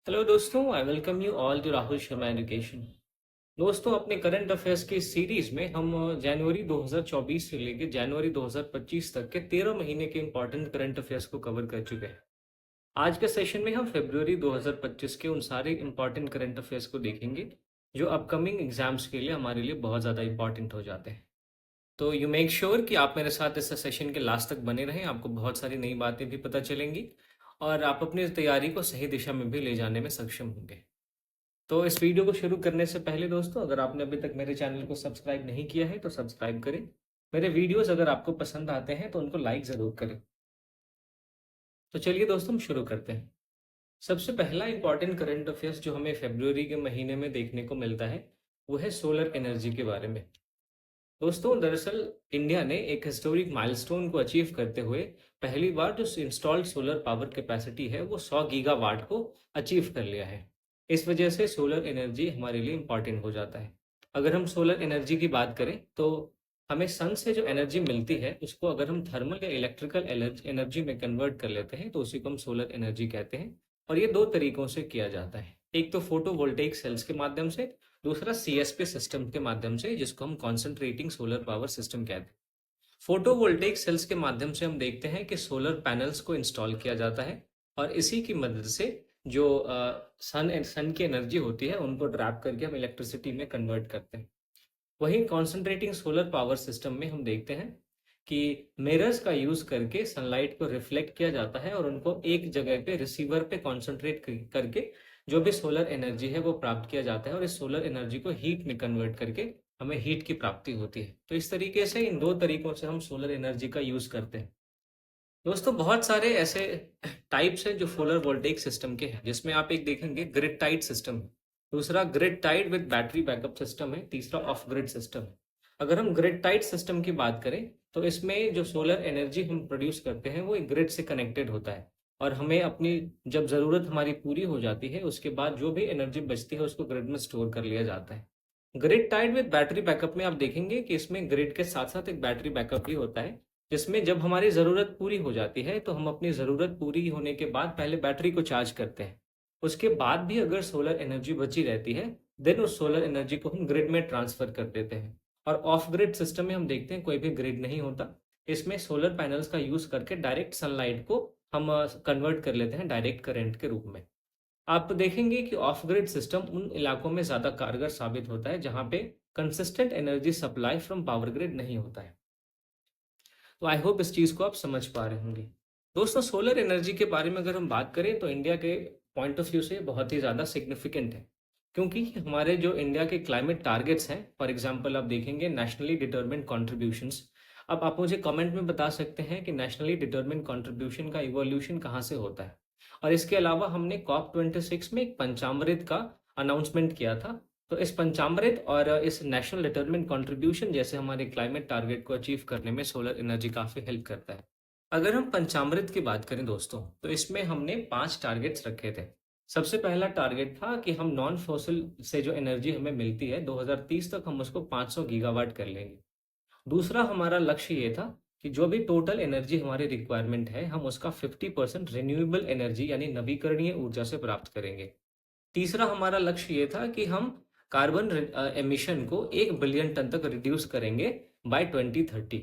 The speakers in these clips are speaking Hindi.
हेलो दोस्तों, I welcome you all to Rahul Sharma education. दोस्तों, अपने करंट अफेयर्स की सीरीज में हम जनवरी 2024 से लेकर जनवरी 2025 तक के 13 महीने के इंपॉर्टेंट करंट अफेयर्स को कवर कर चुके हैं। आज के सेशन में हम फरवरी 2025 के उन सारे इंपॉर्टेंट करंट अफेयर्स को देखेंगे जो अपकमिंग एग्जाम्स के लिए हमारे लिए बहुत ज़्यादा इंपॉर्टेंट हो जाते हैं। तो यू मेक श्योर कि आप मेरे साथ इस सेशन के लास्ट तक बने रहें। आपको बहुत सारी नई बातें भी पता चलेंगी और आप अपनी तैयारी को सही दिशा में भी ले जाने में सक्षम होंगे। तो इस वीडियो को शुरू करने से पहले दोस्तों, अगर आपने अभी तक मेरे चैनल को सब्सक्राइब नहीं किया है तो सब्सक्राइब करें। मेरे वीडियोस अगर आपको पसंद आते हैं तो उनको लाइक ज़रूर करें। तो चलिए दोस्तों, हम शुरू करते हैं। सबसे पहला इंपॉर्टेंट करंट अफेयर्स जो हमें फरवरी के महीने में देखने को मिलता है वो है सोलर एनर्जी के बारे में। दोस्तों, दरअसल इंडिया ने एक हिस्टोरिक माइलस्टोन को अचीव करते हुए पहली बार जो इंस्टॉल्ड सोलर पावर कैपेसिटी है वो 100 गीगावाट को अचीव कर लिया है। इस वजह से सोलर एनर्जी हमारे लिए इम्पॉर्टेंट हो जाता है। अगर हम सोलर एनर्जी की बात करें तो हमें सन से जो एनर्जी मिलती है उसको अगर हम थर्मल या इलेक्ट्रिकल एनर्जी में कन्वर्ट कर लेते हैं तो उसी को हम सोलर एनर्जी कहते हैं। और ये दो तरीकों से किया जाता है, एक तो फोटोवोल्टेइक सेल्स के माध्यम से, दूसरा सीएसपी सिस्टम के माध्यम से, जिसको हम कॉन्सेंट्रेटिंग सोलर पावर सिस्टम कहते हैं। फोटोवोल्टेइक सेल्स के माध्यम से हम देखते हैं कि सोलर पैनल्स को इंस्टॉल किया जाता है और इसी की मदद से जो सन की एनर्जी होती है उनको ट्रैप करके हम इलेक्ट्रिसिटी में कन्वर्ट करते हैं। वहीं कॉन्सेंट्रेटिंग सोलर पावर सिस्टम में हम देखते हैं कि मिरर्स का यूज करके सनलाइट को रिफ्लेक्ट किया जाता है और उनको एक जगह पे रिसीवर पे कॉन्सेंट्रेट करके जो भी सोलर एनर्जी है वो प्राप्त किया जाता है और इस सोलर एनर्जी को हीट में कन्वर्ट करके हमें हीट की प्राप्ति होती है। तो इस तरीके से इन दो तरीकों से हम सोलर एनर्जी का यूज करते हैं। दोस्तों, बहुत सारे ऐसे टाइप्स हैं जो सोलर वोल्टेइक सिस्टम के हैं, जिसमें आप एक देखेंगे ग्रिड टाइड सिस्टम है, दूसरा grid tied with battery backup system है, तीसरा ऑफ ग्रिड सिस्टम है। अगर हम ग्रिड टाइड सिस्टम की बात करें तो इसमें जो सोलर एनर्जी हम प्रोड्यूस करते हैं वो एक ग्रिड से कनेक्टेड होता है और हमें अपनी जब ज़रूरत हमारी पूरी हो जाती है उसके बाद जो भी एनर्जी बचती है उसको ग्रिड में स्टोर कर लिया जाता है। Grid tied with battery backup में आप देखेंगे कि इसमें ग्रिड के साथ साथ एक बैटरी बैकअप भी होता है, जिसमें जब हमारी ज़रूरत पूरी हो जाती है तो हम अपनी ज़रूरत पूरी होने के बाद पहले बैटरी को चार्ज करते हैं। उसके बाद भी अगर सोलर एनर्जी बची रहती है देन उस सोलर एनर्जी को हम ग्रिड में ट्रांसफ़र कर देते हैं। और ऑफ ग्रिड सिस्टम में हम देखते हैं कोई भी ग्रिड नहीं होता। इसमें सोलर पैनल्स का यूज़ करके डायरेक्ट सनलाइट को हम कन्वर्ट कर लेते हैं डायरेक्ट करंट के रूप में। आप तो देखेंगे कि ऑफ ग्रिड सिस्टम उन इलाकों में ज़्यादा कारगर साबित होता है जहाँ पे consistent energy supply from power grid नहीं होता है। तो आई होप इस चीज़ को आप समझ पा रहे होंगे। दोस्तों, सोलर एनर्जी के बारे में अगर हम बात करें तो इंडिया के पॉइंट ऑफ व्यू से बहुत ही ज़्यादा सिग्निफिकेंट है, क्योंकि हमारे जो इंडिया के क्लाइमेट टारगेट्स हैं, फॉर एग्जांपल आप देखेंगे नेशनली डिटरमिन्ड कॉन्ट्रीब्यूशंस। अब आप मुझे कमेंट में बता सकते हैं कि नेशनली डिटरमिन्ड कॉन्ट्रीब्यूशन का इवोल्यूशन कहाँ से होता है। और इसके अलावा हमने कॉप 26 में एक पंचामृत का अनाउंसमेंट किया था। तो इस पंचामृत और इस नेशनल डिटरमिन्ड कंट्रीब्यूशन जैसे हमारे क्लाइमेट टारगेट को अचीव करने में सोलर एनर्जी काफ़ी हेल्प करता है। अगर हम पंचामृत की बात करें दोस्तों, तो इसमें हमने 5 टारगेट्स रखे थे। सबसे पहला टारगेट था कि हम नॉन फॉसिल से जो एनर्जी हमें मिलती है 2030 तक हम उसको 500 गीगावाट कर लेंगे। दूसरा हमारा लक्ष्य ये था कि जो भी टोटल एनर्जी हमारी रिक्वायरमेंट है हम उसका 50% रिन्यूएबल एनर्जी यानी नवीकरणीय ऊर्जा से प्राप्त करेंगे। तीसरा हमारा लक्ष्य ये था कि हम कार्बन एमिशन को 1 बिलियन टन तक रिड्यूस करेंगे बाय 2030।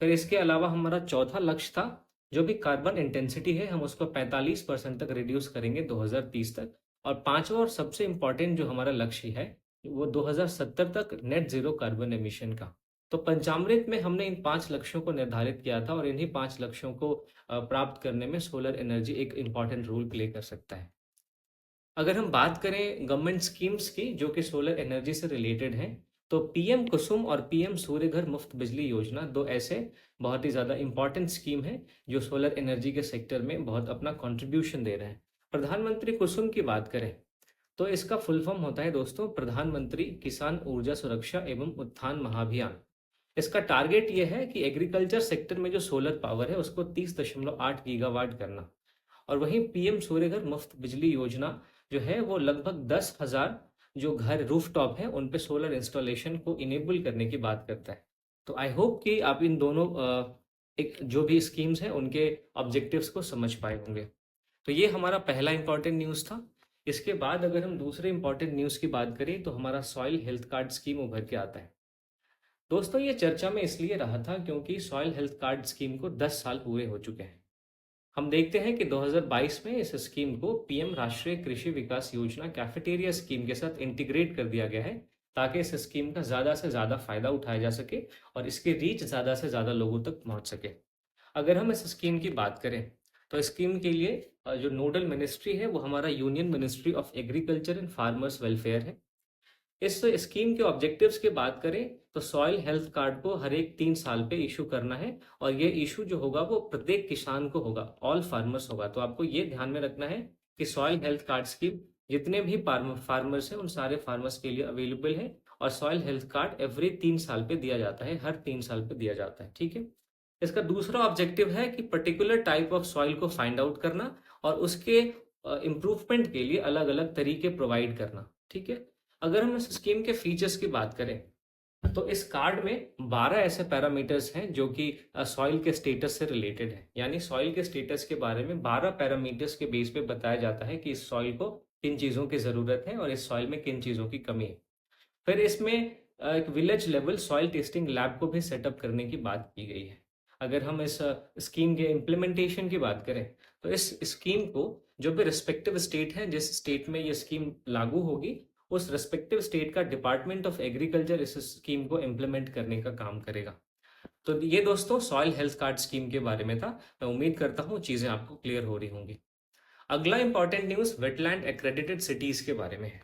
फिर इसके अलावा हमारा चौथा लक्ष्य था जो भी कार्बन इंटेंसिटी है हम उसको 45% तक रिड्यूस करेंगे 2030 तक। और पांचवा और सबसे इम्पोर्टेंट जो हमारा लक्ष्य है वो 2070 तक नेट जीरो कार्बन एमिशन का। तो पंचामृत में हमने इन 5 लक्ष्यों को निर्धारित किया था और इन्हीं 5 लक्ष्यों को प्राप्त करने में सोलर एनर्जी एक इम्पॉर्टेंट रोल प्ले कर सकता है। अगर हम बात करें गवर्नमेंट स्कीम्स की जो कि सोलर एनर्जी से रिलेटेड हैं, तो पीएम कुसुम और पीएम सूर्य घर मुफ्त बिजली योजना दो ऐसे बहुत ही ज़्यादा इंपॉर्टेंट स्कीम है जो सोलर एनर्जी के सेक्टर में बहुत अपना कंट्रीब्यूशन दे रहे हैं। प्रधानमंत्री कुसुम की बात करें तो इसका फुल फॉर्म होता है दोस्तों प्रधानमंत्री किसान ऊर्जा सुरक्षा एवं उत्थान महाभियान। इसका टारगेट ये है कि एग्रीकल्चर सेक्टर में जो सोलर पावर है उसको 30.8 गीगावाट करना। और वहीं पीएम सूर्यघर मुफ्त बिजली योजना जो है वो लगभग 10,000 जो घर रूफटॉप है उन पे सोलर इंस्टॉलेशन को इनेबल करने की बात करता है। तो आई होप कि आप इन दोनों एक जो भी स्कीम्स हैं उनके ऑब्जेक्टिव्स को समझ पाए होंगे। तो ये हमारा पहला इंपॉर्टेंट न्यूज़ था। इसके बाद अगर हम दूसरे इंपॉर्टेंट न्यूज़ की बात करें तो हमारा सॉइल हेल्थ कार्ड स्कीम उभर के आता है। दोस्तों ये चर्चा में इसलिए रहा था क्योंकि सॉइल हेल्थ कार्ड स्कीम को 10 साल पूरे हो चुके हैं। हम देखते हैं कि 2022 में इस स्कीम को पीएम राष्ट्रीय कृषि विकास योजना कैफेटेरिया स्कीम के साथ इंटीग्रेट कर दिया गया है, ताकि इस स्कीम का ज़्यादा से ज़्यादा फायदा उठाया जा सके और इसकी रीच ज़्यादा से ज़्यादा लोगों तक पहुंच सके। अगर हम इस स्कीम की बात करें तो स्कीम के लिए जो नोडल मिनिस्ट्री है वो हमारा union ministry of agriculture and farmers welfare है। इस स्कीम के ऑब्जेक्टिव्स की बात करें तो सॉइल हेल्थ कार्ड को हर एक 3 साल पे इशू करना है और ये इशू जो होगा वो प्रत्येक किसान को होगा, ऑल फार्मर्स होगा। तो आपको ये ध्यान में रखना है कि सॉइल हेल्थ कार्ड स्कीम जितने भी फार्मर्स हैं उन सारे फार्मर्स के लिए अवेलेबल है और सॉइल हेल्थ कार्ड एवरी 3 साल पे दिया जाता है, हर 3 साल पे दिया जाता है। ठीक है। इसका दूसरा ऑब्जेक्टिव है कि पर्टिकुलर टाइप ऑफ सॉइल को फाइंड आउट करना और उसके इम्प्रूवमेंट के लिए अलग अलग तरीके प्रोवाइड करना। ठीक है। अगर हम इस स्कीम के फीचर्स की बात करें तो इस कार्ड में 12 ऐसे पैरामीटर्स हैं जो कि सॉइल के स्टेटस से रिलेटेड है। यानी सॉइल के स्टेटस के बारे में 12 पैरामीटर्स के बेस पे बताया जाता है कि इस सॉइल को किन चीज़ों की ज़रूरत है और इस सॉइल में किन चीज़ों की कमी है। फिर इसमें एक village level soil testing lab को भी सेटअप करने की बात की गई है। अगर हम इस स्कीम के इम्प्लीमेंटेशन की बात करें तो इस स्कीम को जो भी रिस्पेक्टिव स्टेट है, जिस स्टेट में ये स्कीम लागू होगी, उस रिस्पेक्टिव स्टेट का डिपार्टमेंट ऑफ एग्रीकल्चर इस स्कीम को इम्प्लीमेंट करने का काम करेगा। तो ये दोस्तों सॉइल हेल्थ कार्ड स्कीम के बारे में था। मैं उम्मीद करता हूँ चीज़ें आपको क्लियर हो रही होंगी। अगला important news wetland accredited cities के बारे में है।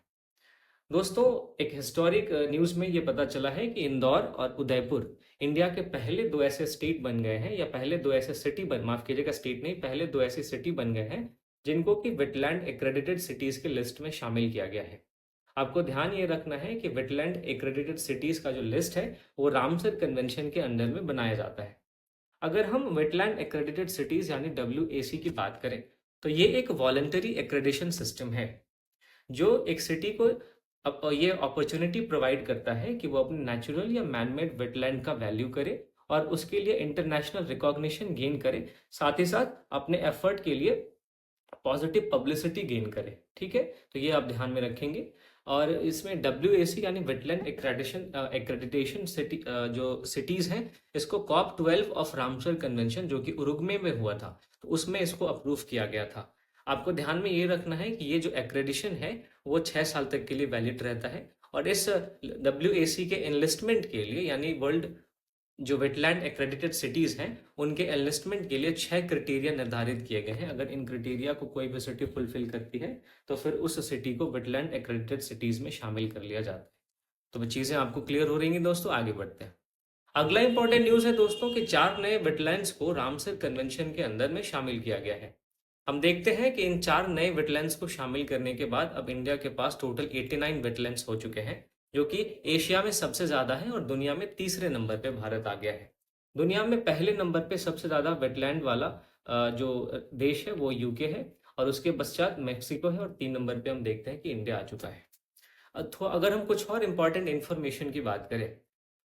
दोस्तों एक हिस्टोरिक न्यूज़ में ये पता चला है कि इंदौर और उदयपुर इंडिया के पहले दो ऐसे स्टेट बन गए हैं, या पहले दो ऐसे सिटी बन, माफ कीजिएगा स्टेट नहीं, पहले दो ऐसी सिटी बन गए हैं जिनको कि वेटलैंड एक्रेडिटेड सिटीज़ के लिस्ट में शामिल किया गया है। आपको ध्यान ये रखना है कि वेटलैंड एक्रेडिटेड सिटीज़ का जो लिस्ट है वो रामसर कन्वेंशन के अंडर में बनाया जाता है। अगर हम वेटलैंड एक्रेडिटेड सिटीज़ यानी WAC की बात करें तो ये एक वॉलंटरी एक्रेडिशन सिस्टम है जो एक सिटी को अब ये अपॉर्चुनिटी प्रोवाइड करता है कि वो अपने नेचुरल या मैनमेड वेटलैंड का वैल्यू करे और उसके लिए इंटरनेशनल रिकॉग्निशन गेन करे, साथ ही साथ अपने एफर्ट के लिए पॉजिटिव पब्लिसिटी गेन करे। ठीक है। तो ये आप ध्यान में रखेंगे। और इसमें WAC यानी वेटलैंड एक्रेडिटेशन सिटी जो सिटीज़ हैं, इसको COP12 ऑफ रामसर कन्वेंशन जो कि उरुग्वे में हुआ था, तो उसमें इसको अप्रूव किया गया था। आपको ध्यान में ये रखना है कि ये जो एक्रेडिशन है वो 6 साल तक के लिए वैलिड रहता है और इस WAC के एनलिस्टमेंट के लिए यानी वर्ल्ड जो वेटलैंड एक्रेडिटेड सिटीज़ हैं उनके एनलिस्टमेंट के लिए 6 क्राइटेरिया निर्धारित किए गए हैं। अगर इन क्राइटेरिया को कोई भी सिटी फुलफिल करती है तो फिर उस सिटी को वेटलैंड एक्रेडिटेड सिटीज़ में शामिल कर लिया जाता है। तो वो चीज़ें आपको क्लियर हो रही हैं दोस्तों। आगे बढ़ते हैं। अगला इंपॉर्टेंट न्यूज़ है दोस्तों कि 4 नए वेटलैंड्स को रामसर कन्वेंशन के अंदर में शामिल किया गया है। हम देखते हैं कि इन 4 नए वेटलैंड्स को शामिल करने के बाद अब इंडिया के पास टोटल 89 वेटलैंड्स हो चुके हैं, जो कि एशिया में सबसे ज़्यादा है और दुनिया में तीसरे नंबर पे भारत आ गया है। दुनिया में पहले नंबर पे सबसे ज़्यादा वेटलैंड वाला जो देश है वो यूके है और उसके पश्चात मेक्सिको है और 3 नंबर पे हम देखते हैं कि इंडिया आ चुका है। अथवा अगर हम कुछ और इम्पॉर्टेंट इन्फॉर्मेशन की बात करें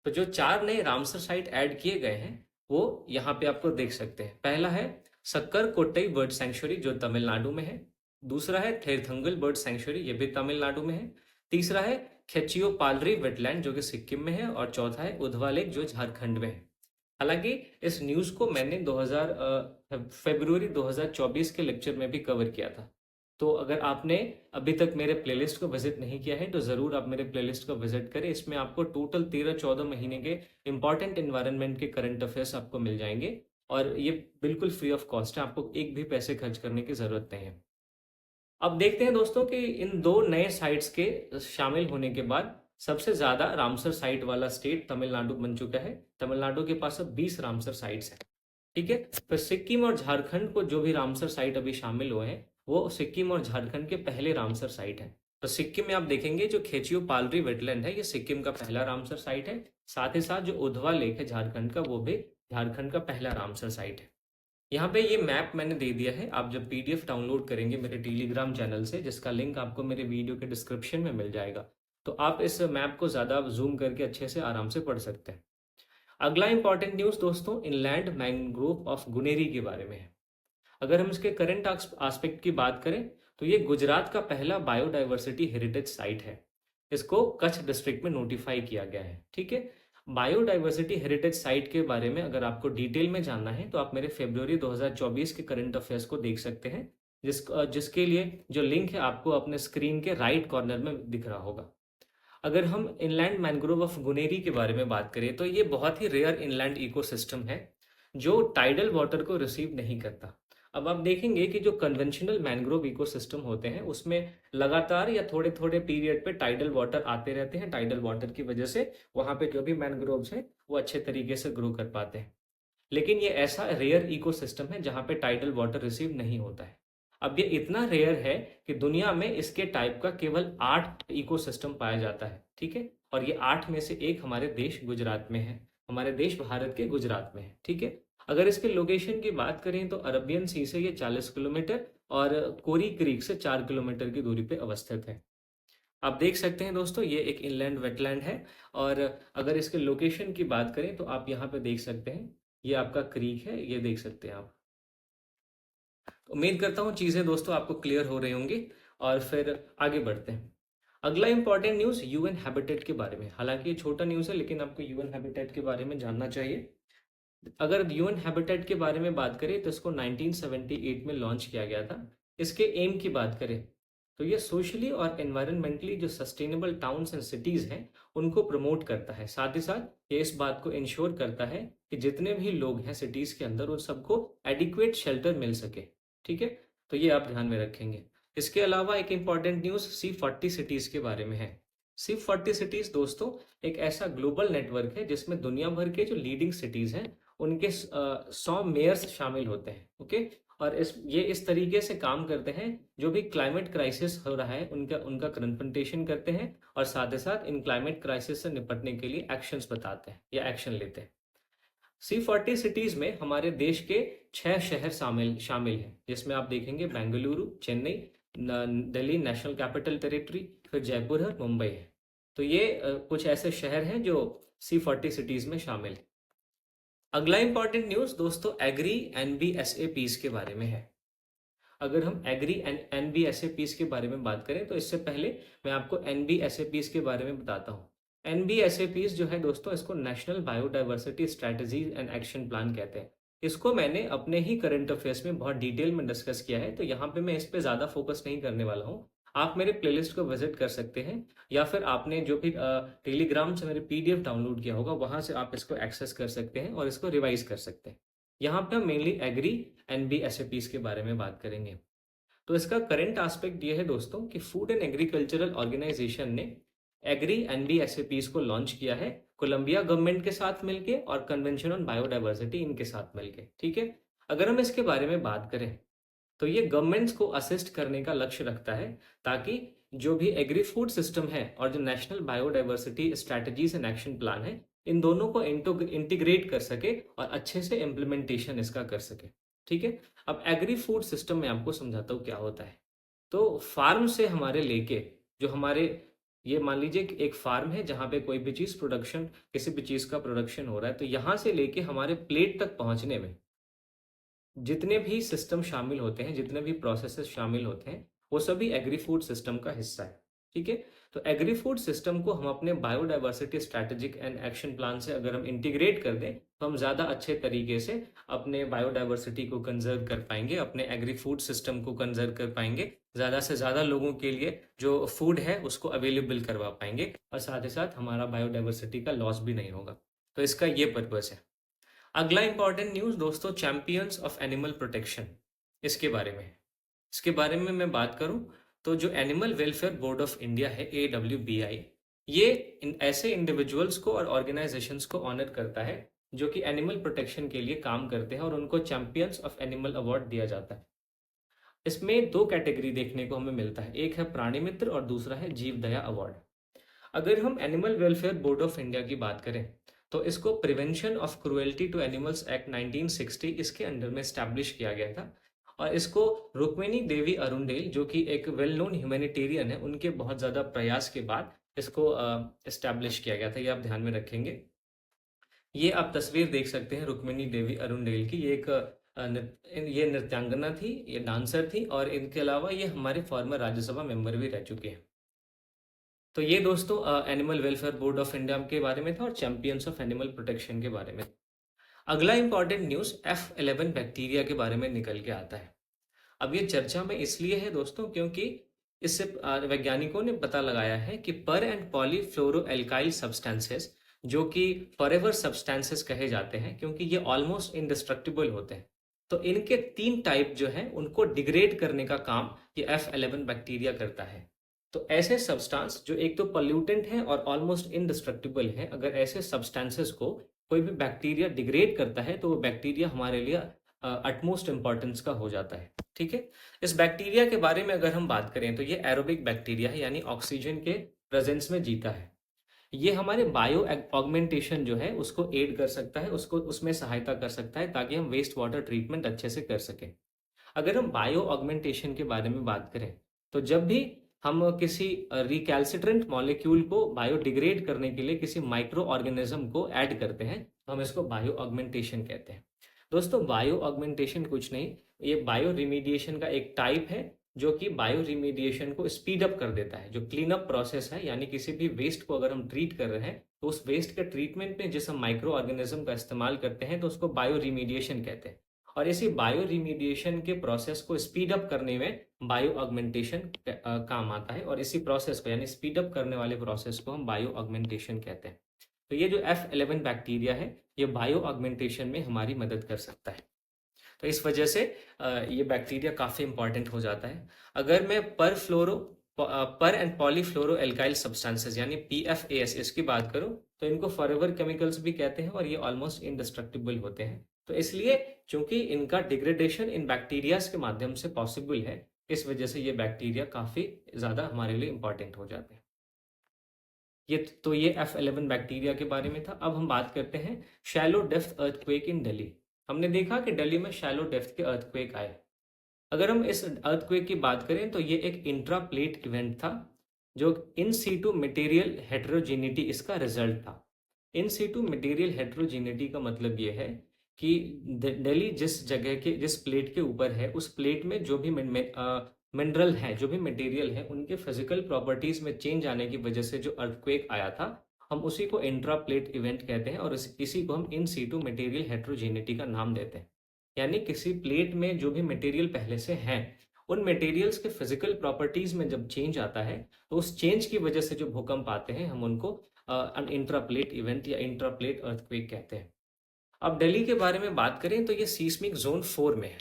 तो जो 4 नए रामसर साइट ऐड किए गए हैं वो यहाँ पे आपको देख सकते हैं। पहला है सक्कर कोट्टई बर्ड सेंचुरी जो तमिलनाडु में है। दूसरा है थेरथंगल बर्ड सेंचुरी, ये भी तमिलनाडु में है। तीसरा है खेचियो पालरी वेटलैंड जो कि सिक्किम में है और चौथा है उधवा लेक जो झारखंड में है। हालांकि इस न्यूज़ को मैंने फरवरी 2024 के लेक्चर में भी कवर किया था। तो अगर आपने अभी तक मेरे प्लेलिस्ट को विजिट नहीं किया है तो ज़रूर आप मेरे प्लेलिस्ट को विजिट करें। इसमें आपको टोटल 13-14 महीने के इंपॉर्टेंट इन्वायरमेंट के करंट अफेयर्स आपको मिल जाएंगे और ये बिल्कुल फ्री ऑफ कॉस्ट है, आपको एक भी पैसे खर्च करने की ज़रूरत नहीं है। अब देखते हैं दोस्तों कि इन 2 नए साइट्स के शामिल होने के बाद सबसे ज़्यादा रामसर साइट वाला स्टेट तमिलनाडु बन चुका है। तमिलनाडु के पास अब 20 रामसर साइट्स हैं। ठीक है। फिर सिक्किम और झारखंड को जो भी रामसर साइट अभी शामिल हुए हैं वो सिक्किम और झारखंड के पहले रामसर साइट है। तो सिक्किम में आप देखेंगे जो खेचियो पालरी वेटलैंड है ये सिक्किम का पहला रामसर साइट है। साथ ही साथ जो उधवा लेक है झारखंड का वो भी झारखंड का पहला रामसर साइट है। यहाँ पे ये मैप मैंने दे दिया है। आप जब PDF डाउनलोड करेंगे मेरे टेलीग्राम चैनल से, जिसका लिंक आपको मेरे वीडियो के डिस्क्रिप्शन में मिल जाएगा, तो आप इस मैप को ज़्यादा जूम करके अच्छे से आराम से पढ़ सकते हैं। अगला इंपॉर्टेंट न्यूज़ दोस्तों इनलैंड मैंग्रोव ऑफ गुनेरी के बारे में है। अगर हम इसके करंट आस्पेक्ट की बात करें तो ये गुजरात का पहला बायोडाइवर्सिटी हेरिटेज साइट है। इसको कच्छ डिस्ट्रिक्ट में नोटिफाई किया गया है। ठीक है। बायोडाइवर्सिटी हेरिटेज साइट के बारे में अगर आपको डिटेल में जानना है तो आप मेरे फरवरी 2024 के करंट अफेयर्स को देख सकते हैं, जिसके लिए जो लिंक है आपको अपने स्क्रीन के राइट कॉर्नर में दिख रहा होगा। अगर हम इनलैंड मैंग्रोव ऑफ गुनेरी के बारे में बात करें तो ये बहुत ही रेयर इनलैंड इकोसिस्टम है जो टाइडल वाटर को रिसीव नहीं करता। अब आप देखेंगे कि जो कन्वेंशनल मैंग्रोव इकोसिस्टम होते हैं उसमें लगातार या थोड़े थोड़े पीरियड पे टाइडल वाटर आते रहते हैं। टाइडल वाटर की वजह से वहाँ पे जो भी मैंग्रोव्स हैं वो अच्छे तरीके से ग्रो कर पाते हैं। लेकिन ये ऐसा रेयर इकोसिस्टम है जहाँ पे टाइडल वाटर रिसीव नहीं होता है। अब ये इतना रेयर है कि दुनिया में इसके टाइप का केवल 8 इकोसिस्टम पाया जाता है। ठीक है। और ये 8 में से एक हमारे देश गुजरात में है। हमारे देश भारत के गुजरात में है। ठीक है। अगर इसके लोकेशन की बात करें तो अरबियन सी से ये 40 किलोमीटर और कोरी क्रीक से 4 किलोमीटर की दूरी पे अवस्थित है। आप देख सकते हैं दोस्तों ये एक इनलैंड वेटलैंड है। और अगर इसके लोकेशन की बात करें तो आप यहाँ पे देख सकते हैं, ये आपका क्रीक है, ये देख सकते हैं आप। उम्मीद करता हूँ चीज़ें दोस्तों आपको क्लियर हो रही होंगी और फिर आगे बढ़ते हैं। अगला इंपॉर्टेंट न्यूज़ यूएन हैबिटेट के बारे में। हालांकि ये छोटा न्यूज़ है लेकिन आपको यूएन हैबिटेट के बारे में जानना चाहिए। अगर यूएन हैबिटेट के बारे में बात करें तो इसको 1978 में लॉन्च किया गया था। इसके एम की बात करें तो ये सोशली और एनवायरमेंटली जो सस्टेनेबल टाउन्स एंड सिटीज़ हैं उनको प्रमोट करता है। साथ ही साथ ये इस बात को इंश्योर करता है कि जितने भी लोग हैं सिटीज़ के अंदर उन सबको एडिक्वेट शेल्टर मिल सके। ठीक है। तो ये आप ध्यान में रखेंगे। इसके अलावा एक इंपॉर्टेंट न्यूज़ C40 सिटीज़ के बारे में है। C40 सिटीज़ दोस्तों एक ऐसा ग्लोबल नेटवर्क है जिसमें दुनिया भर के जो लीडिंग सिटीज़ हैं उनके 100 मेयर्स शामिल होते हैं। ओके। और ये इस तरीके से काम करते हैं, जो भी क्लाइमेट क्राइसिस हो रहा है उनका उनका कन्फ्रंटेशन करते हैं और साथ ही साथ इन क्लाइमेट क्राइसिस से निपटने के लिए एक्शंस बताते हैं या एक्शन लेते हैं। C40 सिटीज में हमारे देश के 6 शहर शामिल शामिल हैं, जिसमें आप देखेंगे Bengaluru, Chennai, Delhi national capital territory, फिर जयपुर है, मुंबई है। तो ये कुछ ऐसे शहर हैं जो C40 सिटीज में शामिल हैं। अगला इंपॉर्टेंट न्यूज़ दोस्तों एग्री NBSAPs के बारे में है। अगर हम एग्री NBSAPs के बारे में बात करें तो इससे पहले मैं आपको NBSAPs के बारे में बताता हूँ। NBSAPs जो है दोस्तों इसको national biodiversity strategies and action plan कहते हैं। इसको मैंने अपने ही करंट अफेयर्स में बहुत डिटेल में डिस्कस किया है, तो यहाँ पे मैं इस पे ज़्यादा फोकस नहीं करने वाला हूँ। आप मेरे प्लेलिस्ट को विजिट कर सकते हैं या फिर आपने जो भी टेलीग्राम से मेरे PDF डाउनलोड किया होगा वहाँ से आप इसको एक्सेस कर सकते हैं और इसको रिवाइज कर सकते हैं। यहाँ पे हम मेनली एग्री NBSAPs के बारे में बात करेंगे। तो इसका करंट एस्पेक्ट ये है दोस्तों कि फूड एंड एग्रीकल्चरल ऑर्गेनाइजेशन ने एग्री NBSAPs को लॉन्च किया है कोलंबिया गवर्नमेंट के साथ मिलके और कन्वेंशन ऑन बायोडाइवर्सिटी इनके साथ मिलके। ठीक है। अगर हम इसके बारे में बात करें तो ये गवर्नमेंट्स को असिस्ट करने का लक्ष्य रखता है ताकि जो भी एग्री फूड सिस्टम है और जो national biodiversity strategies and action plan है इन दोनों को इंटीग्रेट कर सके और अच्छे से इम्प्लीमेंटेशन इसका कर सके। ठीक है। अब एग्री फूड सिस्टम में आपको समझाता हूँ क्या होता है। तो फार्म से हमारे लेके जो हमारे ये मान लीजिए कि एक फार्म है जहाँ पे कोई भी चीज़ प्रोडक्शन किसी भी चीज़ का प्रोडक्शन हो रहा है, तो यहाँ से लेके हमारे प्लेट तक पहुँचने में जितने भी सिस्टम शामिल होते हैं, जितने भी प्रोसेसेस शामिल होते हैं, वो सभी एग्री फूड सिस्टम का हिस्सा है। ठीक है। तो एग्री फूड सिस्टम को हम अपने biodiversity strategic and action plan से अगर हम इंटीग्रेट कर दें तो हम ज़्यादा अच्छे तरीके से अपने बायोडाइवर्सिटी को कंजर्व कर पाएंगे, अपने एग्री फूड सिस्टम को कंजर्व कर पाएंगे, ज़्यादा से ज़्यादा लोगों के लिए जो फूड है उसको अवेलेबल करवा पाएंगे और साथ ही साथ हमारा बायोडाइवर्सिटी का लॉस भी नहीं होगा। तो इसका ये पर्पज़ है। अगला इंपॉर्टेंट न्यूज़ दोस्तों चैंपियंस ऑफ एनिमल प्रोटेक्शन, इसके बारे में। इसके बारे में मैं बात करूं तो जो animal welfare board of India है AWBI, ये ऐसे इंडिविजुअल्स को और ऑर्गेनाइजेशंस को ऑनर करता है जो कि एनिमल प्रोटेक्शन के लिए काम करते हैं और उनको चैंपियंस ऑफ एनिमल अवार्ड दिया जाता है। इसमें 2 कैटेगरी देखने को हमें मिलता है, एक है प्राणी मित्र और दूसरा है जीव दया अवार्ड। अगर हम animal welfare board of India की बात करें तो इसको prevention of cruelty to animals act 1960 इसके अंडर में स्टैब्लिश किया गया था और इसको रुक्मिणी देवी अरुणडेल जो कि एक वेल नोन ह्यूमैनिटेरियन है उनके बहुत ज़्यादा प्रयास के बाद इसको इस्टेब्लिश किया गया था। ये आप ध्यान में रखेंगे। ये आप तस्वीर देख सकते हैं रुक्मिणी देवी अरुणडेल की। ये एक ये नृत्यांगना थी, ये डांसर थी, और इनके अलावा ये हमारे फॉर्मर राज्यसभा मेंबर भी रह चुके हैं। तो ये दोस्तों animal welfare board of India के बारे में था और चैंपियंस ऑफ एनिमल प्रोटेक्शन के बारे में। अगला इंपॉर्टेंट न्यूज़ F11 बैक्टीरिया के बारे में निकल के आता है। अब ये चर्चा में इसलिए है दोस्तों क्योंकि इससे वैज्ञानिकों ने पता लगाया है कि पर एंड पॉलीफ्लोरोएल्काइल सब्सटेंसेस, जो कि फॉरएवर सब्सटेंसेस कहे जाते हैं क्योंकि ये ऑलमोस्ट इंडिस्ट्रक्टिबल होते हैं, तो इनके 3 टाइप जो हैं उनको डिग्रेड करने का काम ये F11 बैक्टीरिया करता है। तो ऐसे सब्सटेंस जो एक तो पोल्यूटेंट हैं और ऑलमोस्ट इंडिस्ट्रक्टिबल हैं, अगर ऐसे सब्सटेंसेस को कोई भी बैक्टीरिया डिग्रेड करता है तो वो बैक्टीरिया हमारे लिए अटमोस्ट इंपॉर्टेंस का हो जाता है। ठीक है, इस बैक्टीरिया के बारे में अगर हम बात करें तो ये एरोबिक बैक्टीरिया है, यानी ऑक्सीजन के प्रेजेंस में जीता है। ये हमारे बायो ऑगमेंटेशन जो है उसको एड कर सकता है, उसको उसमें सहायता कर सकता है ताकि हम वेस्ट वाटर ट्रीटमेंट अच्छे से कर सकें। अगर हम बायो ऑगमेंटेशन के बारे में बात करें तो जब भी हम किसी रिकैल्सिट्रेंट मॉलिक्यूल को बायोडिग्रेड करने के लिए किसी माइक्रो ऑर्गेनिज्म को ऐड करते हैं तो हम इसको बायो ऑगमेंटेशन कहते हैं। दोस्तों बायो ऑगमेंटेशन कुछ नहीं, ये बायो रिमीडिएशन का एक टाइप है जो कि बायो रिमीडिएशन को स्पीड अप कर देता है। जो क्लीन अप प्रोसेस है, यानी किसी भी वेस्ट को अगर हम ट्रीट कर रहे हैं तो उस वेस्ट के ट्रीटमेंट में जिस हम माइक्रो ऑर्गेनिज्म का इस्तेमाल करते हैं तो उसको बायो रिमीडिएशन कहते हैं। और इसी बायो रिमीडिएशन के प्रोसेस को स्पीड अप करने में बायो ऑगमेंटेशन काम आता है, और इसी प्रोसेस को यानी स्पीड अप करने वाले प्रोसेस को हम बायो ऑगमेंटेशन कहते हैं। तो ये जो F11 बैक्टीरिया है ये बायो ऑगमेंटेशन में हमारी मदद कर सकता है। तो इस वजह से ये बैक्टीरिया काफ़ी इंपॉर्टेंट हो जाता है। अगर मैं पर एंड पॉलीफ्लोरो एल्काइल सब्सटेंसेस यानी PFAS इसकी बात करूं तो इनको फॉरएवर केमिकल्स भी कहते हैं और ये ऑलमोस्ट इंडिस्ट्रक्टिबल होते हैं। तो इसलिए चूंकि इनका डिग्रेडेशन इन बैक्टीरियाज के माध्यम से पॉसिबल है, इस वजह से ये बैक्टीरिया काफ़ी ज़्यादा हमारे लिए इंपॉर्टेंट हो जाते हैं। ये F11 बैक्टीरिया के बारे में था। अब हम बात करते हैं शैलो डेप्थ अर्थक्वेक इन दिल्ली। हमने देखा कि दिल्ली में शैलो डेप्थ के अर्थक्वेक आए। अगर हम इस अर्थक्वेक की बात करें तो ये एक इंट्रा प्लेट इवेंट था जो इन सीटू मटेरियल हेटेरोजेनिटी इसका रिजल्ट था। इन सीटू मटेरियल हेटेरोजेनिटी का मतलब ये है कि दिल्ली जिस जगह के जिस प्लेट के ऊपर है उस प्लेट में जो भी मिनरल है, जो भी मटेरियल है, उनके फिजिकल प्रॉपर्टीज में चेंज आने की वजह से जो अर्थक्वेक आया था हम उसी को इंट्रा प्लेट इवेंट कहते हैं और इसी को हम इन सीटू मटेरियल हेटेरोजेनिटी का नाम देते हैं। यानी किसी प्लेट में जो भी मटेरियल पहले से हैं उन मटेरियल्स के फिजिकल प्रॉपर्टीज में जब चेंज आता है तो उस चेंज की वजह से जो भूकंप आते हैं हम उनको इंट्रा प्लेट इवेंट या इंट्रा प्लेट अर्थक्वेक कहते हैं। अब दिल्ली के बारे में बात करें तो ये सीस्मिक जोन 4 में है।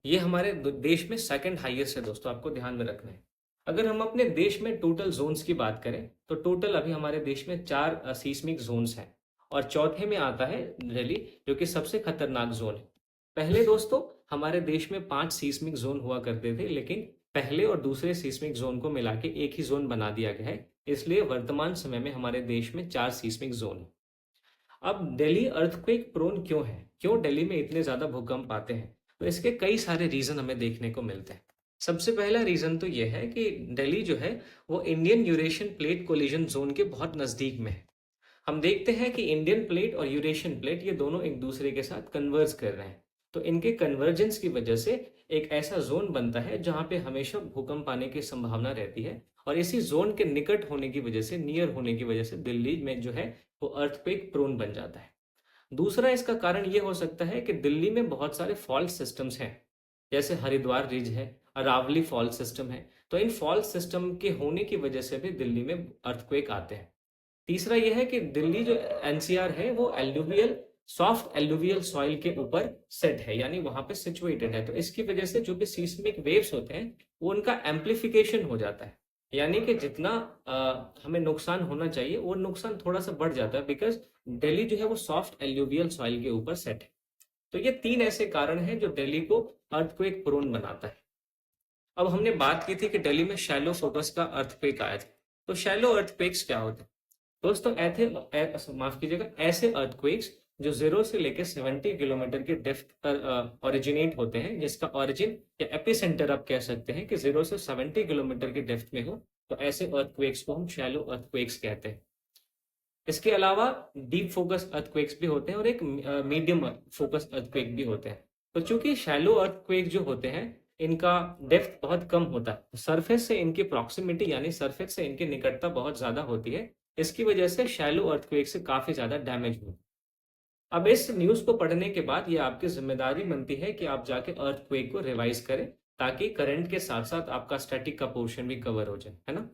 ये हमारे देश में सेकंड हाईएस्ट है दोस्तों, आपको ध्यान में रखना है। अगर हम अपने देश में टोटल जोन्स की बात करें तो टोटल अभी हमारे देश में 4 सीस्मिक जोन्स हैं और चौथे में आता है दिल्ली जो कि सबसे खतरनाक जोन है। पहले दोस्तों हमारे देश में 5 सीस्मिक जोन हुआ करते थे, लेकिन पहले और दूसरे सीस्मिक जोन को मिला के एक ही जोन बना दिया गया है, इसलिए वर्तमान समय में हमारे देश में 4 सीस्मिक जोन है। अब दिल्ली अर्थक्वेक प्रोन क्यों है, क्यों दिल्ली में इतने ज्यादा भूकंप आते हैं, तो इसके कई सारे रीजन हमें देखने को मिलते हैं। सबसे पहला रीजन तो यह है कि दिल्ली जो है वो Indian Eurasian plate collision zone के बहुत नजदीक में है। हम देखते हैं कि इंडियन प्लेट और यूरेशियन प्लेट ये दोनों एक दूसरे के साथ कन्वर्ज कर रहे हैं, तो इनके कन्वर्जेंस की वजह से एक ऐसा जोन बनता है जहां पे हमेशा भूकंप आने की संभावना रहती है, और इसी जोन के निकट होने की वजह से, नियर होने की वजह से दिल्ली में जो है वो अर्थक्वेक प्रोन बन जाता है। दूसरा इसका कारण ये हो सकता है कि दिल्ली में बहुत सारे फॉल्ट सिस्टम्स हैं, जैसे हरिद्वार रिज है, अरावली फॉल्ट सिस्टम है, तो इन फॉल्ट सिस्टम के होने की वजह से भी दिल्ली में अर्थक्वेक आते हैं। तीसरा यह है कि दिल्ली जो एनसीआर है वो एल्यूवियल सॉफ्ट एल्यूवियल सॉइल के ऊपर सेट है, यानी वहां पे सिचुएटेड है, तो इसकी वजह से जो भी सीस्मिक वेव्स होते हैं वो उनका एम्पलीफिकेशन हो जाता है, यानी कि जितना हमें नुकसान होना चाहिए वो नुकसान थोड़ा सा बढ़ जाता है, बिकॉज दिल्ली जो है वो सॉफ्ट एल्यूवियल सॉइल के ऊपर सेट है। तो ये 3 ऐसे कारण हैं जो दिल्ली को अर्थक्वेक प्रोन बनाता है। अब हमने बात की थी कि दिल्ली में शैलो फोकस का अर्थक्वेक आया था, तो शैलो अर्थक्वेक्स क्या होते हैं दोस्तों? माफ कीजिएगा, ऐसे अर्थक्वेक्स जो 0 से लेकर 70 किलोमीटर के डेप्थ पर ओरिजिनेट होते हैं, जिसका ओरिजिन या एपिसेंटर आप कह सकते हैं कि 0 से 70 किलोमीटर के डेप्थ में हो, तो ऐसे अर्थक्वेक्स को हम शैलो अर्थक्वेक्स कहते हैं। इसके अलावा डीप फोकस अर्थक्वेक्स भी होते हैं और एक मीडियम फोकस अर्थक्वेक भी होते हैं। तो चूंकि शैलो अर्थक्वेक जो होते हैं इनका डेप्थ बहुत कम होता है, सरफेस से इनकी प्रॉक्सिमिटी यानी सरफेस से इनकी निकटता बहुत ज्यादा होती है। इसकी वजह से शैलो अर्थक्वेक से काफी ज्यादा डैमेज हुआ। अब इस न्यूज को पढ़ने के बाद ये आपकी जिम्मेदारी बनती है कि आप जाके अर्थक्वेक को रिवाइज करें, ताकि करंट के साथ साथ आपका स्टैटिक का पोर्शन भी कवर हो जाए, है ना।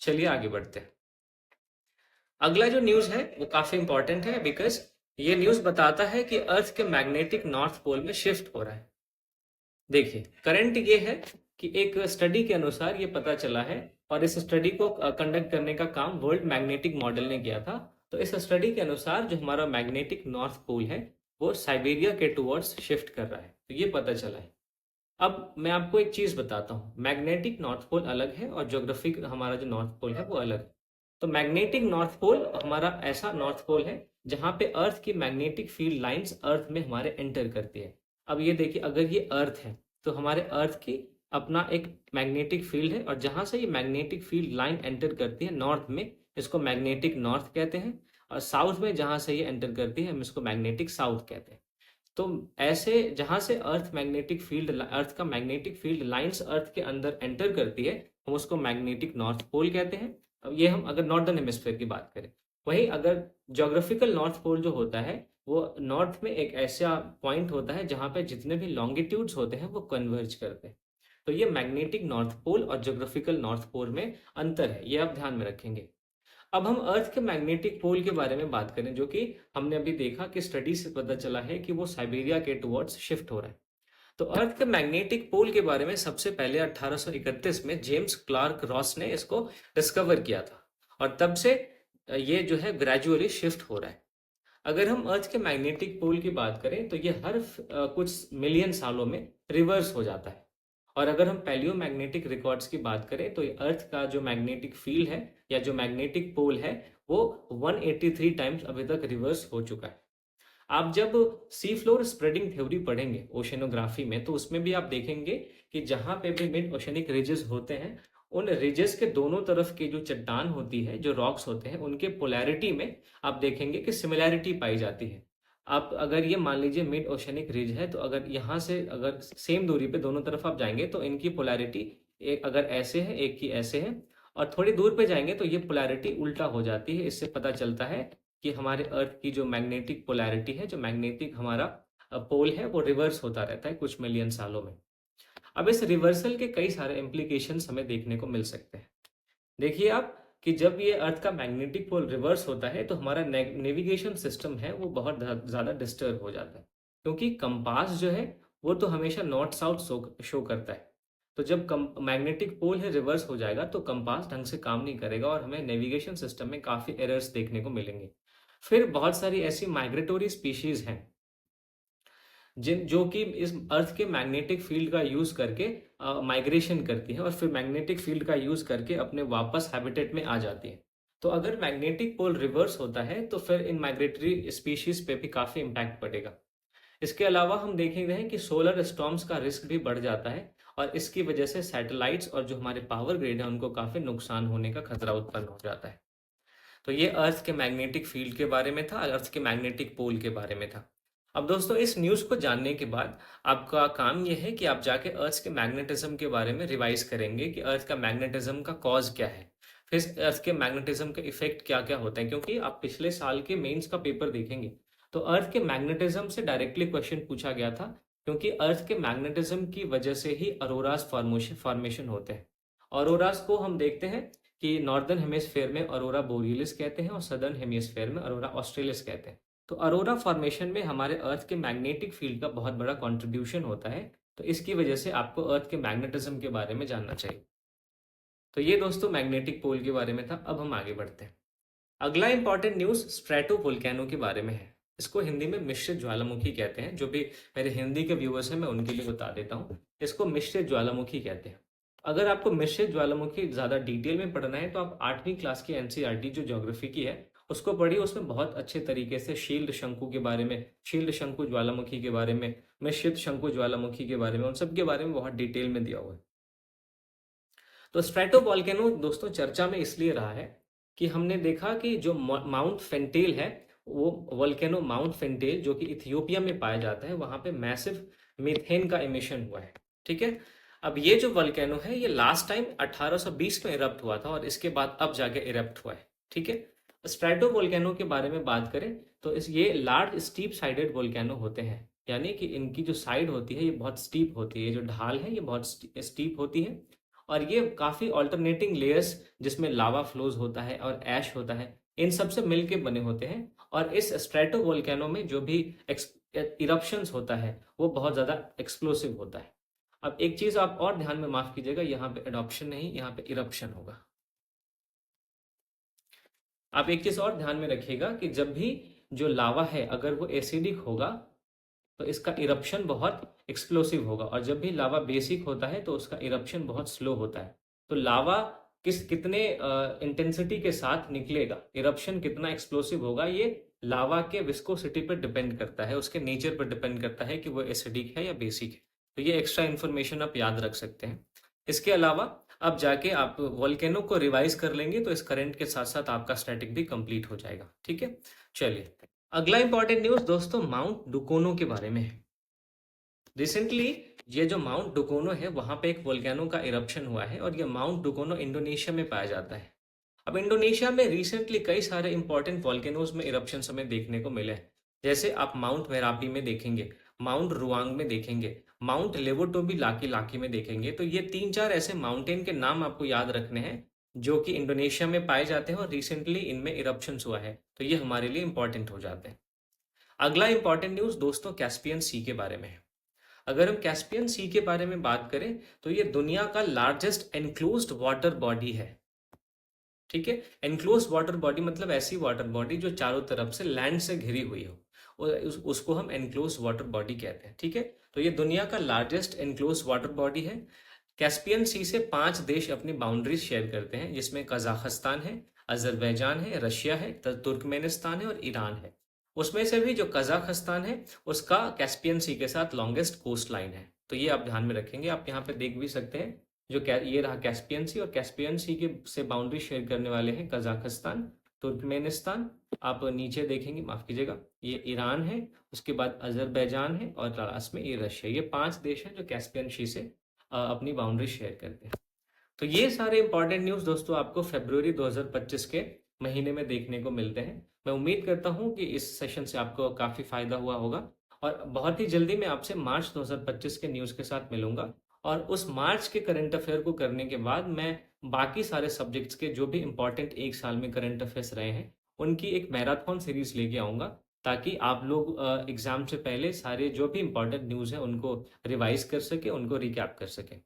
चलिए आगे बढ़ते हैं। अगला जो न्यूज है वो काफी इंपॉर्टेंट है, बिकॉज ये न्यूज बताता है कि अर्थ के मैग्नेटिक नॉर्थ पोल में शिफ्ट हो रहा है। देखिए करंट ये है कि एक स्टडी के अनुसार ये पता चला है, और इस स्टडी को कंडक्ट करने का काम वर्ल्ड मैग्नेटिक मॉडल ने किया था। तो इस स्टडी के अनुसार जो हमारा मैग्नेटिक नॉर्थ पोल है वो साइबेरिया के टुवर्ड्स शिफ्ट कर रहा है, तो ये पता चला है। अब मैं आपको एक चीज बताता हूँ, मैग्नेटिक नॉर्थ पोल अलग है और ज्योग्राफिक हमारा जो नॉर्थ पोल है वो अलग है। तो मैग्नेटिक नॉर्थ पोल हमारा ऐसा नॉर्थ पोल है जहां पे अर्थ की मैग्नेटिक फील्ड लाइंस अर्थ में हमारे एंटर करती है। अब ये देखिए, अगर ये अर्थ है तो हमारे अर्थ की अपना एक मैग्नेटिक फील्ड है, और जहां से ये मैग्नेटिक फील्ड लाइन एंटर करती है नॉर्थ में, इसको मैग्नेटिक नॉर्थ कहते हैं। और साउथ में जहां से ये एंटर करती है हम इसको मैग्नेटिक साउथ कहते हैं। तो ऐसे जहां से अर्थ का मैग्नेटिक फील्ड लाइंस अर्थ के अंदर एंटर करती है हम उसको मैग्नेटिक नॉर्थ पोल कहते हैं। अब ये हम अगर नॉर्दर्न हेमिस्फीयर की बात करें। वहीं अगर ज्योग्राफिकल नॉर्थ पोल जो होता है वो नॉर्थ में एक ऐसा पॉइंट होता है जहां पे जितने भी लॉन्गिट्यूड्स होते हैं वो कन्वर्ज करते हैं। तो ये मैग्नेटिक नॉर्थ पोल और ज्योग्राफिकल नॉर्थ पोल में अंतर है, ये आप ध्यान में रखेंगे। अब हम अर्थ के मैग्नेटिक पोल के बारे में बात करें, जो कि हमने अभी देखा कि स्टडी से पता चला है कि वो साइबेरिया के टुवर्ड्स शिफ्ट हो रहा है। तो अर्थ के मैग्नेटिक पोल के बारे में सबसे पहले 1831 में जेम्स क्लार्क रॉस ने इसको डिस्कवर किया था, और तब से ये जो है ग्रेजुअली शिफ्ट हो रहा है। अगर हम अर्थ के मैग्नेटिक पोल की बात करें तो ये हर कुछ मिलियन सालों में रिवर्स हो जाता है। और अगर हम पैलियो मैग्नेटिक रिकॉर्ड्स की बात करें तो अर्थ का जो मैग्नेटिक फील्ड है या जो मैग्नेटिक पोल है वो 183 टाइम्स अभी तक रिवर्स हो चुका है। आप जब सी फ्लोर स्प्रेडिंग थ्योरी पढ़ेंगे ओशनोग्राफी में, तो उसमें भी आप देखेंगे कि जहां पे भी मिड ओशनिक रिजेस होते हैं उन रिजेस के दोनों तरफ की जो चट्टान होती है, जो रॉक्स होते हैं, उनके पोलैरिटी में आप देखेंगे कि सिमिलैरिटी पाई जाती है। आप अगर ये मान लीजिए मिड ओशनिक रिज है, तो अगर यहाँ से अगर सेम दूरी पे दोनों तरफ आप जाएंगे तो इनकी पोलैरिटी एक अगर ऐसे है, एक की ऐसे है, और थोड़ी दूर पे जाएंगे तो ये पोलैरिटी उल्टा हो जाती है। इससे पता चलता है कि हमारे अर्थ की जो मैग्नेटिक पोलैरिटी है, जो मैग्नेटिक हमारा पोल है, वो रिवर्स होता रहता है कुछ मिलियन सालों में। अब इस रिवर्सल के कई सारे इम्प्लीकेशंस हमें देखने को मिल सकते हैं। देखिए आप कि जब ये अर्थ का मैग्नेटिक पोल रिवर्स होता है तो हमारा नेविगेशन सिस्टम है वो बहुत ज़्यादा डिस्टर्ब हो जाता है, क्योंकि कंपास जो है वो तो हमेशा नॉर्थ साउथ शो करता है। तो जब मैग्नेटिक पोल है रिवर्स हो जाएगा तो कंपास ढंग से काम नहीं करेगा और हमें नेविगेशन सिस्टम में काफ़ी एरर्स देखने को मिलेंगे। फिर बहुत सारी ऐसी माइग्रेटोरी स्पीशीज हैं जिन जो कि इस अर्थ के मैग्नेटिक फील्ड का यूज करके माइग्रेशन करती है, और फिर मैग्नेटिक फील्ड का यूज करके अपने वापस हैबिटेट में आ जाती है। तो अगर मैग्नेटिक पोल रिवर्स होता है तो फिर इन माइग्रेटरी स्पीशीज पे भी काफी इम्पैक्ट पड़ेगा। इसके अलावा हम देखेंगे हैं कि सोलर स्टॉर्म्स का रिस्क भी बढ़ जाता है, और इसकी वजह से सैटेलाइट्स और जो हमारे पावर ग्रिड है उनको काफी नुकसान होने का खतरा उत्पन्न हो जाता है। तो ये अर्थ के मैग्नेटिक फील्ड के बारे में था, अर्थ के मैग्नेटिक पोल के बारे में था। अब दोस्तों इस न्यूज को जानने के बाद आपका काम यह है कि आप जाके अर्थ के मैग्नेटिज्म के बारे में रिवाइज करेंगे कि अर्थ का मैग्नेटिज्म का कॉज क्या है, फिर अर्थ के मैग्नेटिज्म के इफेक्ट क्या क्या होते हैं। क्योंकि आप पिछले साल के मेंस का पेपर देखेंगे तो अर्थ के मैग्नेटिज्म से डायरेक्टली क्वेश्चन पूछा गया था, क्योंकि अर्थ के मैग्नेटिज्म की वजह से ही अरोरास फॉर्मेशन होते हैं। अरोरास को हम देखते हैं कि नॉर्दर्न हेमिस्फेयर में अरोरा बोरियलिस कहते हैं और सदर्न हेमिस्फेयर में अरोरा ऑस्ट्रेलिस कहते हैं। तो अरोरा फॉर्मेशन में हमारे अर्थ के मैग्नेटिक फील्ड का बहुत बड़ा कंट्रीब्यूशन होता है। तो इसकी वजह से आपको अर्थ के मैग्नेटिज्म के बारे में जानना चाहिए। तो ये दोस्तों मैग्नेटिक पोल के बारे में था। अब हम आगे बढ़ते हैं। अगला इंपॉर्टेंट न्यूज स्ट्रेटो वोल्केनो के बारे में है। इसको हिंदी में मिश्रित ज्वालामुखी कहते हैं। जो भी मेरे हिंदी के व्यूअर्स हैं मैं उनके लिए बता देता हूँ, इसको मिश्रित ज्वालामुखी कहते हैं। अगर आपको मिश्रित ज्वालामुखी ज़्यादा डिटेल में पढ़ना है तो आप 8वीं क्लास की एनसीईआरटी जो ज्योग्राफी की है उसको पढ़िए। उसमें बहुत अच्छे तरीके से शील्ड शंकु के बारे में, शील्ड शंकु ज्वालामुखी के बारे में, मिश्रित शंकु ज्वालामुखी के बारे में, उन सब के बारे में बहुत डिटेल में दिया हुआ है। तो स्ट्रेटो वोल्केनो दोस्तों चर्चा में इसलिए रहा है कि हमने देखा कि जो माउंट फेंटेल है, वो वोल्केनो माउंट फेंटेल जो कि इथियोपिया में पाया जाता है, वहां पे मैसिव मीथेन का इमिशन हुआ है। ठीक है, अब ये जो वल्केनो है ये लास्ट टाइम 1820 में इरप्ट हुआ था और इसके बाद अब जाके इरप्ट हुआ है। ठीक है, स्ट्रेटो वोल्केनो के बारे में बात करें तो इस ये लार्ज स्टीप साइडेड वोल्केनो होते हैं, यानी कि इनकी जो साइड होती है ये बहुत स्टीप होती है, ये जो ढाल है ये बहुत स्टीप होती है और ये काफ़ी ऑल्टरनेटिंग लेयर्स जिसमें लावा फ्लोज होता है और ऐश होता है, इन सब से मिल के बने होते हैं। और इस स्ट्रेटो वोल्केनो में जो भी इरप्शंस होता है वो बहुत ज़्यादा एक्सप्लोसिव होता है। अब एक चीज़ आप और ध्यान में, माफ़ कीजिएगा, यहाँ पे एडॉप्शन नहीं, यहाँ पे इरप्शन होगा। आप एक चीज़ और ध्यान में रखिएगा कि जब भी जो लावा है अगर वो एसिडिक होगा तो इसका इरप्शन बहुत एक्सप्लोसिव होगा और जब भी लावा बेसिक होता है तो उसका इरप्शन बहुत स्लो होता है। तो लावा कितने इंटेंसिटी के साथ निकलेगा, इरप्शन कितना एक्सप्लोसिव होगा, ये लावा के विस्कोसिटी पर डिपेंड करता है, उसके नेचर पर डिपेंड करता है कि वो एसिडिक है या बेसिक है। तो ये एक्स्ट्रा इन्फॉर्मेशन आप याद रख सकते हैं। इसके अलावा अब जाके आप वोल्केनो को रिवाइज कर लेंगे तो इस करंट के साथ साथ आपका स्टैटिक भी कंप्लीट हो जाएगा। ठीक है, चलिए अगला इंपॉर्टेंट न्यूज दोस्तों माउंट डुकोनो के बारे में है। रिसेंटली ये जो माउंट डुकोनो है वहां पे एक वोल्केनो का इरप्शन हुआ है और ये माउंट डुकोनो इंडोनेशिया में पाया जाता है। अब इंडोनेशिया में रिसेंटली कई सारे इंपॉर्टेंट वोल्केनोज में इरप्शन हमें देखने को मिले हैं। जैसे आप माउंट मेरापी में देखेंगे, माउंट रुआंग में देखेंगे, माउंट लेवोटोबी लाकी लाकी में देखेंगे। तो ये 3-4 ऐसे माउंटेन के नाम आपको याद रखने हैं जो कि इंडोनेशिया में पाए जाते हैं और रिसेंटली इनमें इरप्शन हुआ है, तो ये हमारे लिए इंपॉर्टेंट हो जाते हैं। अगला इंपॉर्टेंट न्यूज दोस्तों कैस्पियन सी के बारे में है। अगर हम कैस्पियन सी के बारे में बात करें तो ये दुनिया का लार्जेस्ट एनक्लोज्ड वाटर बॉडी है। ठीक है, एनक्लोज्ड वाटर बॉडी मतलब ऐसी वाटर बॉडी जो चारों तरफ से लैंड से घिरी हुई हो, और उसको हम एनक्लोज्ड वाटर बॉडी कहते हैं। ठीक है, तो ये दुनिया का लार्जेस्ट एनक्लोज्ड वाटर बॉडी है। कैस्पियन सी से 5 देश अपनी बाउंड्रीज शेयर करते हैं, जिसमें कजाकिस्तान है, अजरबैजान है, रशिया है, तुर्कमेनिस्तान है और ईरान है। उसमें से भी जो कजाकिस्तान है उसका कैस्पियन सी के साथ लॉन्गेस्ट कोस्ट लाइन है। तो ये आप ध्यान में रखेंगे, आप यहाँ पे देख भी सकते हैं ये रहा कैस्पियन सी, और कैस्पियन सी के से बाउंड्री शेयर करने वाले हैं कजाकिस्तान, तुर्कमेनिस्तान, आप नीचे देखेंगे, माफ कीजिएगा, ये ईरान है, उसके बाद अजरबैजान है और लास्ट में ये रशिया। ये 5 देश हैं जो कैस्पियन सी से अपनी बाउंड्री शेयर करते हैं। तो ये सारे इंपॉर्टेंट न्यूज़ दोस्तों आपको फरवरी 2025 के महीने में देखने को मिलते हैं। मैं उम्मीद करता हूं कि इस सेशन से आपको काफ़ी फायदा हुआ होगा और बहुत ही जल्दी मैं आपसे मार्च 2025 के न्यूज़ के साथ मिलूंगा और उस मार्च के करंट अफेयर को करने के बाद मैं बाकी सारे सब्जेक्ट्स के जो भी इंपॉर्टेंट एक साल में करंट अफेयर्स रहे हैं उनकी एक मैराथन सीरीज लेके आऊँगा, ताकि आप लोग एग्जाम से पहले सारे जो भी इंपॉर्टेंट न्यूज़ हैं उनको रिवाइज कर सके, उनको रिकैप कर सके।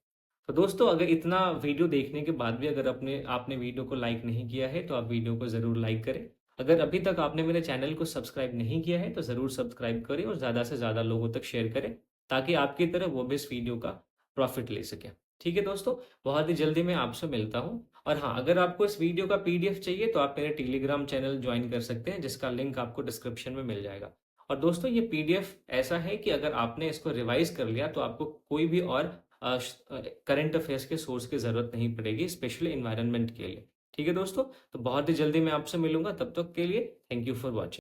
तो दोस्तों अगर इतना वीडियो देखने के बाद भी अगर आपने वीडियो को लाइक नहीं किया है तो आप वीडियो को ज़रूर लाइक करें। अगर अभी तक आपने मेरे चैनल को सब्सक्राइब नहीं किया है तो ज़रूर सब्सक्राइब करें और ज़्यादा से ज़्यादा लोगों तक शेयर करें, ताकि आपकी तरह वो भी इस वीडियो का प्रॉफिट ले सकें। ठीक है दोस्तों, बहुत ही जल्दी मैं आपसे मिलता हूँ। और हाँ, अगर आपको इस वीडियो का पीडीएफ चाहिए तो आप मेरे टेलीग्राम चैनल ज्वाइन कर सकते हैं, जिसका लिंक आपको डिस्क्रिप्शन में मिल जाएगा। और दोस्तों ये पीडीएफ ऐसा है कि अगर आपने इसको रिवाइज कर लिया तो आपको कोई भी और करंट अफेयर्स के सोर्स की ज़रूरत नहीं पड़ेगी, स्पेशली इन्वायरमेंट के लिए। ठीक है दोस्तों, तो बहुत ही जल्दी मैं आपसे मिलूंगा, तब तक के लिए थैंक यू फॉर वॉचिंग।